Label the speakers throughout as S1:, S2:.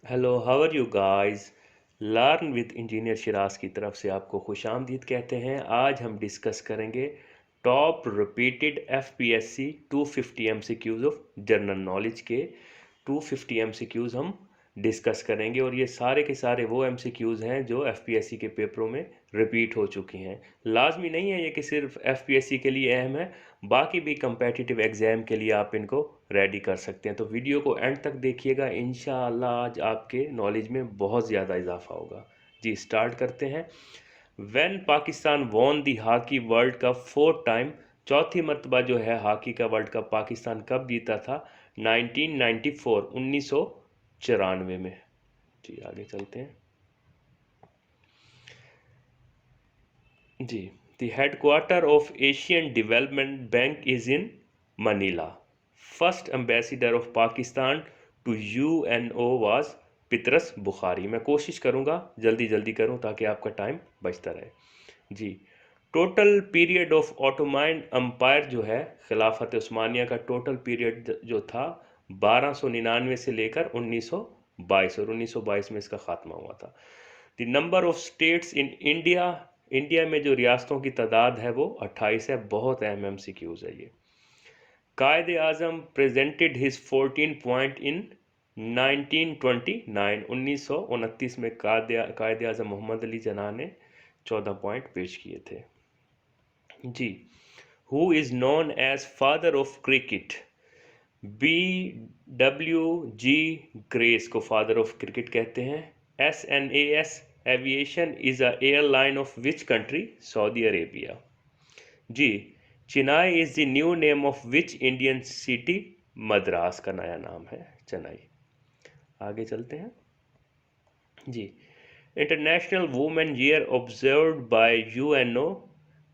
S1: Hello, how are you guys. Learn with engineer Shiraz की तरफ से आपको खुशामदीद कहते हैं। आज हम डिस्कस करेंगे top repeated FPSC 250 MCQs of general knowledge के 250 एमसीक्यूज हम डिस्कस करेंगे और ये सारे के सारे वो एमसीक्यूज हैं जो एफपीएससी के पेपरों में रिपीट हो चुकी हैं। लाजमी नहीं है ये कि सिर्फ एफपीएससी के लिए अहम है, बाकी भी कंपेटिटिव एग्ज़ाम के लिए आप इनको रेडी कर सकते हैं। तो वीडियो को एंड तक देखिएगा, इंशाअल्लाह आज आपके नॉलेज में बहुत ज़्यादा इजाफा होगा। जी स्टार्ट करते हैं। When Pakistan won the hockey world cup 4 time, चौथी मरतबा जो है हॉकी का वर्ल्ड कप पाकिस्तान कब जीता था? 1994, 1994 में। जी आगे चलते हैं। जी, the headquarter of Asian Development Bank is in Manila. First ambassador of Pakistan to UNO was Patras Bukhari. मैं कोशिश करूँगा जल्दी जल्दी करूँ ताकि आपका टाइम बचता रहे। जी, total period of Ottoman empire जो है खिलाफत उस्मानिया का टोटल पीरियड जो था 1299 से लेकर 1922 और 1922 में इसका खात्मा हुआ था। The number of states in India, India में जो रियासतों की तादाद है वो 28 है। बहुत अहम एमसीक्यूज है ये। कायद आज़म प्रेजेंटेड हिज 14 पॉइंट इन 1929, 1929 में कायद आज़म मोहम्मद अली जिन्ना ने 14 पॉइंट पेश किए थे। जी, who is known as father of cricket? B W G Grace को फादर ऑफ क्रिकेट कहते हैं। SAS aviation is a airline of which country? Saudi Arabia. जी, Chennai is the new name of which Indian city? Madras का नया नाम है चेन्नई। आगे चलते हैं। जी, international women year observed by UNO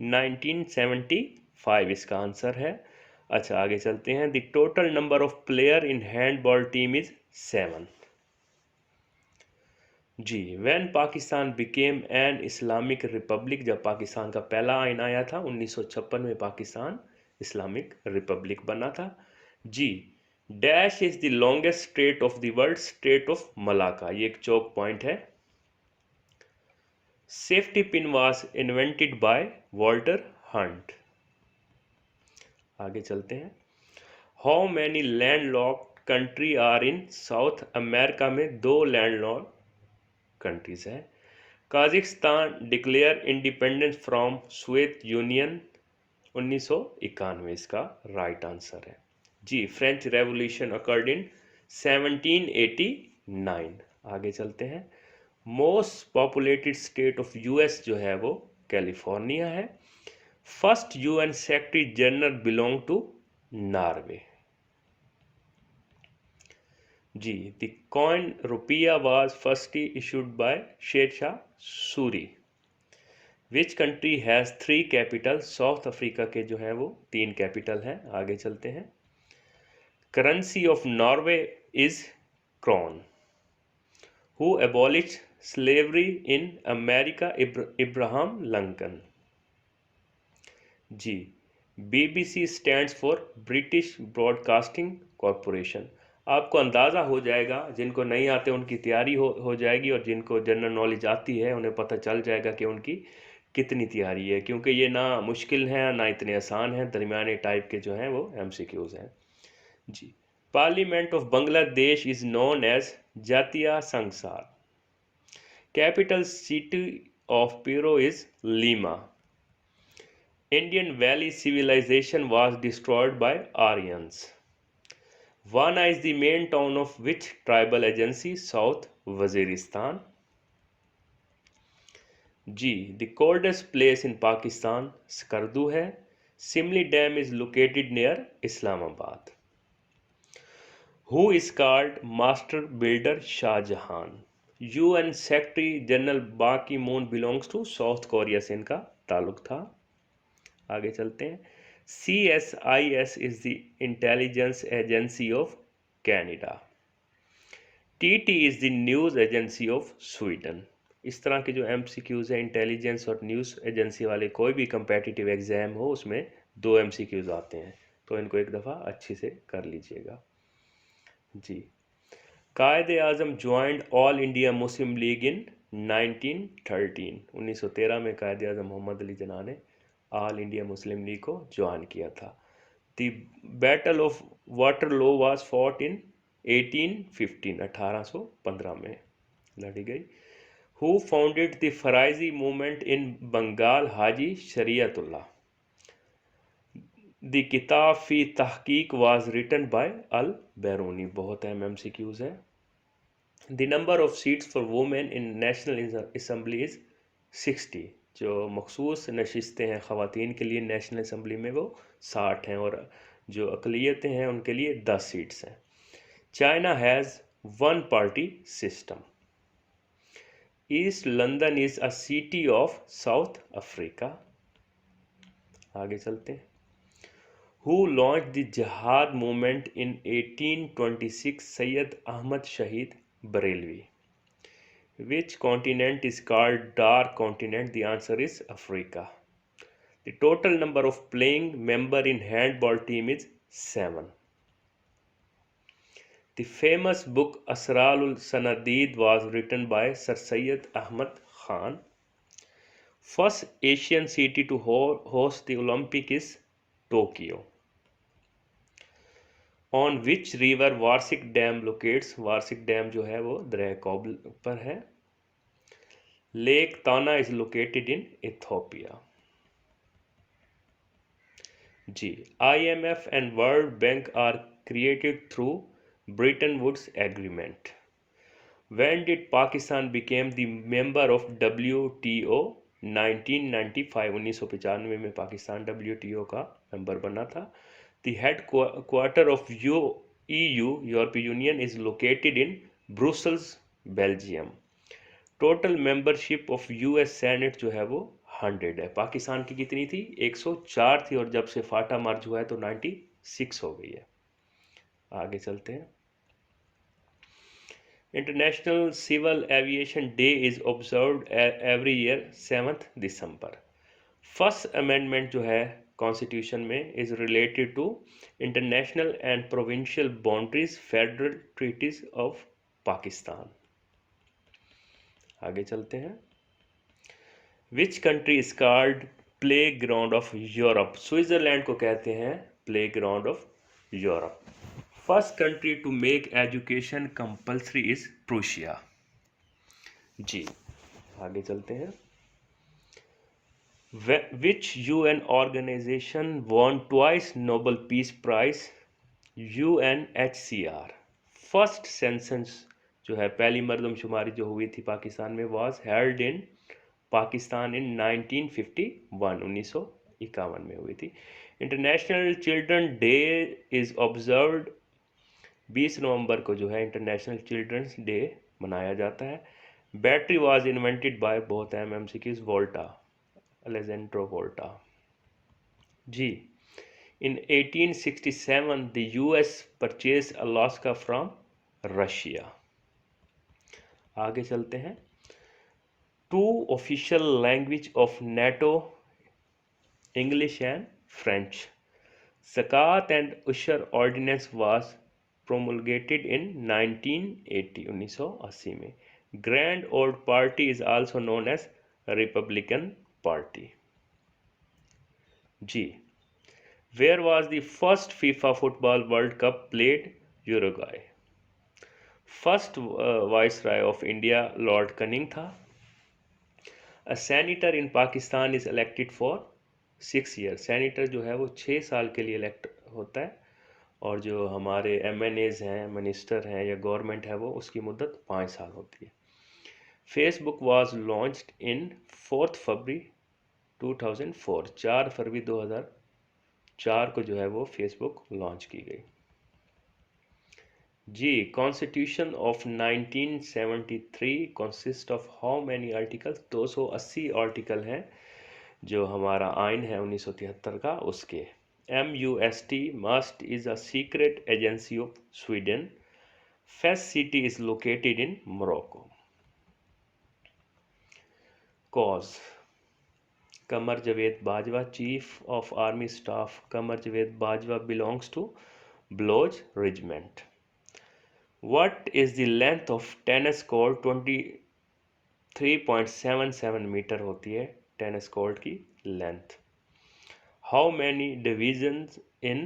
S1: 1975 इसका आंसर है। अच्छा आगे चलते हैं। The total number of player in handball team is 7। जी, when Pakistan became an Islamic republic, जब पाकिस्तान का पहला आइन आया था 1956 में पाकिस्तान इस्लामिक रिपब्लिक बना था। जी, dash is the longest strait of the world? Strait of Malacca, ये एक चौक पॉइंट है। Safety pin was invented by Walter Hunt. आगे चलते हैं। How many landlocked country are in South America? में 2 लैंडलॉक्ड कंट्रीज हैं। Kazakhstan declare independence from Soviet Union 1991 इसका right answer है। जी, फ्रेंच रेवोल्यूशन अकर्ड इन 1789। आगे चलते हैं। Most populated state of US जो है वो कैलिफोर्निया है। First UN secretary general belong to Norway. जी, द कॉइन रुपया was firstly issued by Sher Shah Suri. Which country has 3 capital? South Africa के जो है वो 3 कैपिटल हैं। आगे चलते हैं। Currency of Norway is krone. Who abolish slavery in America? Abraham Lincoln. जी, BBC stands for British broadcasting corporation. आपको अंदाज़ा हो जाएगा, जिनको नहीं आते उनकी तैयारी हो जाएगी और जिनको जनरल नॉलेज आती है उन्हें पता चल जाएगा कि उनकी कितनी तैयारी है, क्योंकि ये ना मुश्किल हैं ना इतने आसान हैं, दरमियाने टाइप के जो हैं वो MCQs हैं। जी, parliament of Bangladesh is known as Jatiya Sansad. Capital city of Peru is Lima. Indian Valley civilization was destroyed by Aryans. Wana is the main town of which tribal agency? South Waziristan. G. The coldest place in Pakistan Skardu है. Simli Dam is located near Islamabad. Who is called Master Builder Shah Jahan? UN Secretary General Ban Ki-moon belongs to South Korea से इनका ताल्लुक था। आगे चलते हैं। CSIS is the intelligence agency of Canada. TT is the news agency of Sweden. इस तरह के जो MCQs हैं इंटेलिजेंस और न्यूज़ एजेंसी वाले, कोई भी कंपेटिटिव एग्जाम हो उसमें 2 MCQs आते हैं, तो इनको एक दफ़ा अच्छे से कर लीजिएगा। जी, Quaid Azam joined All India Muslim League in 1913, 1913 में कायद आज़म मोहम्मद अली जिन्ना ने ऑल इंडिया मुस्लिम लीग को ज्वाइन किया था। The battle of Waterloo was fought in 1815, 1815 में लड़ी गई। Who founded the Faraizi movement in Bengal? Haji Shariatullah. The Kitab fi तहकीक वाज रिटन बाय अल बैरूनी। बहुत अहम MCQs है। The number of seats for women in national assembly is 60। जो मखसूस नशिस्तें हैं ख़वातीन के लिए नेशनल असम्बली में वो 60 हैं, और जो अक़लियतें हैं उनके लिए 10 सीट्स हैं। China has one party system. East London is a city of south Africa. आगे चलते हैं। Who launched the Jihad movement in 1826? Sayyid Ahmad Shahid Barelvi. Which continent is called Dark Continent? The answer is Africa. The total number of playing member in handball team is 7. The famous book Asrarul Sanadid was written by Sir Syed Ahmad Khan. First Asian city to host the Olympic is Tokyo. On which river Warsak dam locates? Warsak dam जो है वो दरिया कोबल पर है। Lake Tana is located in Ethiopia. जी, IMF and World Bank are created through Bretton Woods agreement. When did Pakistan became the member of WTO? 1995, 1995 में Pakistan WTO का member बना था। The headquarter of EU, European Union, is located in Brussels, Belgium. Total membership of US senate जो है वो 100 है। पाकिस्तान की कितनी थी? 104 थी, और जब से फाटा मार्च हुआ है तो 96 हो गई है। आगे चलते हैं। International civil aviation day is observed every year 7 December. First amendment जो है कॉन्स्टिट्यूशन में is related to international and provincial boundaries federal treaties of Pakistan. आगे चलते हैं। Which country is called playground of Europe? Switzerland को कहते हैं playground of Europe. First country to make education compulsory is Prussia. जी, आगे चलते हैं। Which UN organization won twice Nobel peace prize? UNHCR। First census जो है पहली मरदमशुमारी जो हुई थी पाकिस्तान में वाज हेल्ड इन पाकिस्तान इन 1951, 1951 में हुई थी। International children day is observed 20 नवंबर को जो है इंटरनेशनल चिल्ड्रंस डे मनाया जाता है। बैटरी वाज इन्वेंटेड बाय, बहुत अहम MCQs, वोल्टा, अलेजेंड्रो वोल्टा। जी, in 1867 the US purchase Alaska from Russia. आगे चलते हैं। Two official language of NATO, English and French. Zakat and Usher Ordinance was promulgated in 1980, 1980 में। Grand Old Party is also known as Republican Party. G. Where was the first FIFA Football World Cup played? Uruguay. First Viceroy of India Lord Canning था। A senator in Pakistan is elected for 6 years. Senator जो है वो 6 साल के लिए elect होता है, और जो हमारे MNAs हैं, मिनिस्टर हैं या गवर्नमेंट है वो उसकी मुद्दत 5 साल होती है। फेसबुक वाज लॉन्च्ड इन 4 फरवरी 2004। 4 फरवरी 2004 को जो है वो फेसबुक लॉन्च की गई। जी, constitution of 1973 consist of how many articles? 280 article हैं जो हमारा आइन है 1973 का उसके। MUST MUST is a secret agency of Sweden. Fes city is located in Morocco. Cause Qamar Javed Bajwa, chief of army staff Qamar Javed Bajwa belongs to Baloch regiment. What is the length of tennis court? 23.77 metre होती है tennis court की length. How many divisions in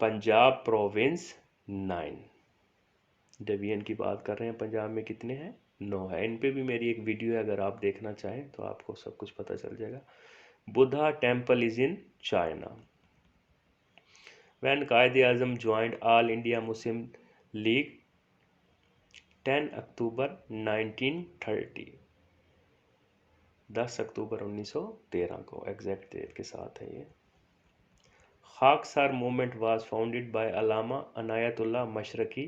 S1: Punjab province? 9. Division की बात कर रहे हैं, पंजाब में कितने हैं? 9 है. इन पे भी मेरी एक वीडियो है, अगर आप देखना चाहें तो आपको सब कुछ पता चल जाएगा. Buddha temple is in China. When Quaid-e-Azam joined All India Muslim League 10 October 1930. 10 अक्टूबर 1913 को एग्जैक्ट डेट के साथ है ये. Khaksar movement was founded by Allama Inayatullah Mashriqi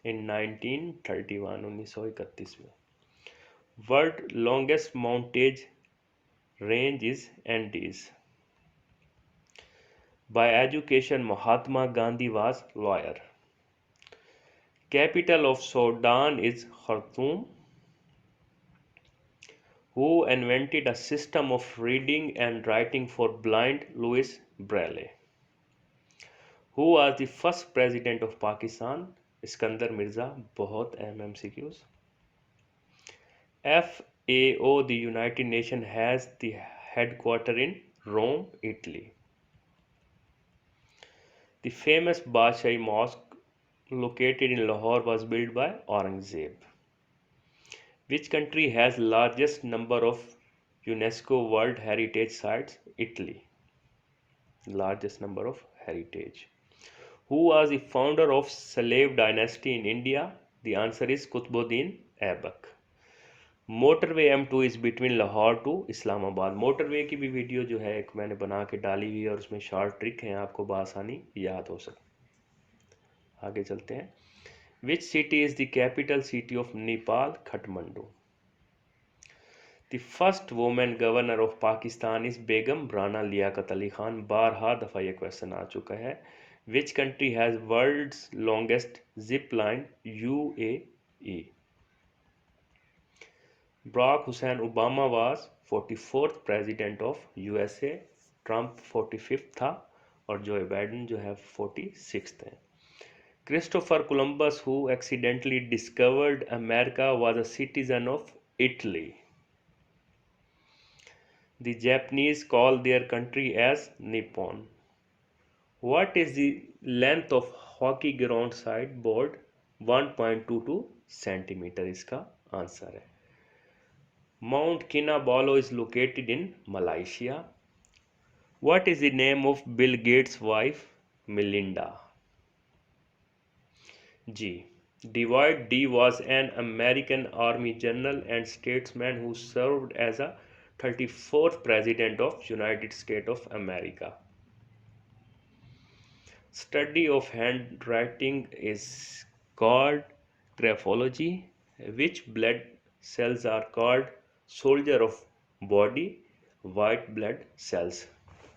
S1: in 1931. 1931 में. World longest mountain range is Andes. By education, Mahatma Gandhi was lawyer. Capital of Sudan is Khartoum. Who invented a system of reading and writing for blind? Louis Braille. Who was the first president of Pakistan? Iskandar Mirza. बहुत अहम MCQs. FAO, the United Nations, has the headquarters in Rome, Italy. The famous Badshai Mosque located in Lahore was built by Aurangzeb. Which country has largest number of UNESCO World Heritage Sites? Italy. Largest number of heritage. Who was the founder of slave dynasty in India? The answer is Qutbuddin Aibak. Motorway M2 is between Lahore to Islamabad. Motorway की भी video जो है एक मैंने बना के डाली हुई है और उसमें शॉर्ट ट्रिक हैं, आपको बआसानी याद हो सके. आगे चलते हैं. Which city is the capital city of Nepal? Kathmandu. The first women governor of Pakistan is Begum Raana Liaquat Ali Khan. 12 दफ़ा ये क्वेश्चन आ चुका है. Which country has world's longest zip line? UAE. Barack Hussein Obama was 44th president of USA. Trump 45th था और Joe Biden जो है 46th है. Christopher Columbus who accidentally discovered America was a citizen of Italy. The Japanese call their country as Nippon. What is the length of hockey ground side board? 1.22 centimeter इसका answer है. Mount Kinabalu is located in Malaysia. What is the name of Bill Gates' wife? Melinda. G. Dwight D. was an American Army general and statesman who served as a 34th President of United States of America. Study of handwriting is called graphology. Which blood cells are called soldier of body? White blood cells.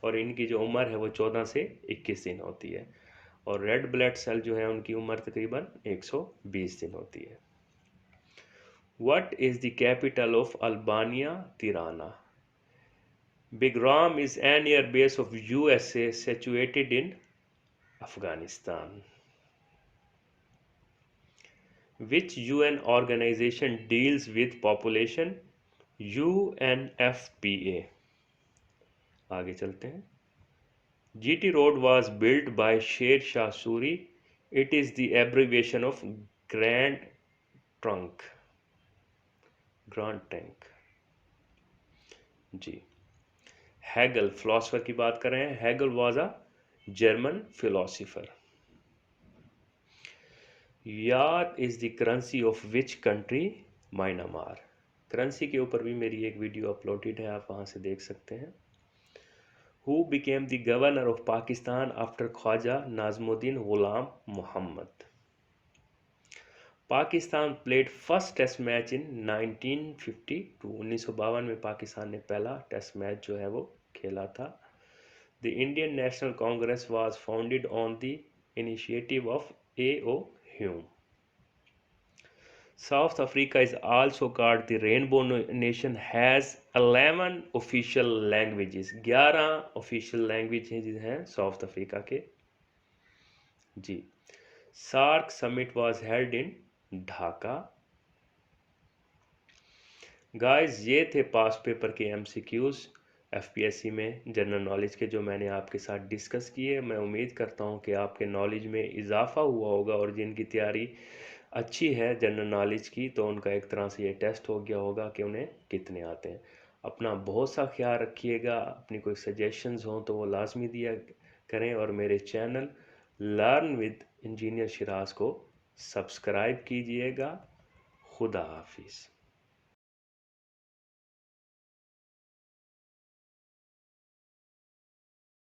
S1: और इनकी जो उम्र है वो 14 से 21 दिन होती है. और रेड ब्लड सेल जो है उनकी उम्र तकरीबन 120 दिन होती है. What is the capital of Albania? Tirana. Bagram is an air base of USA situated in Afghanistan. Which UN organization deals with population? UNFPA. आगे चलते हैं. GT Road was built by Sher Shah Suri. It is the abbreviation of Grand Trunk. Grand Trunk. Ji. Hegel, philosopher की बात कर रहे हैं. Hegel was a German philosopher. याद is the currency of which country? Myanmar. Currency के ऊपर भी मेरी एक वीडियो अपलोडेड है, आप वहाँ से देख सकते हैं. Who became the governor of Pakistan after Khwaja Nazimuddin Ghulam Mohammad? Pakistan played first test match in 1952. 1952 में पाकिस्तान ने पहला टेस्ट मैच जो है वो खेला था. The Indian national Congress was founded on the initiative of A.O. Hume. South Africa is also called the Rainbow Nation. Has 11 official languages. 11 official languages हैं South Africa के. जी। SAARC summit was held in Dhaka. Guys ये थे past paper के MCQs FPSC में general knowledge के, जो मैंने आपके साथ डिस्कस किए। मैं उम्मीद करता हूँ कि आपके नॉलेज में इजाफा हुआ होगा, और जिनकी तैयारी अच्छी है जनरल नॉलेज की, तो उनका एक तरह से ये टेस्ट हो गया होगा कि उन्हें कितने आते हैं। अपना बहुत सा ख्याल रखिएगा। अपनी कोई सजेशंस हों तो वो लाजमी दिया करें, और मेरे channel learn with engineer Siraj को सब्सक्राइब कीजिएगा। खुदा हाफिज़।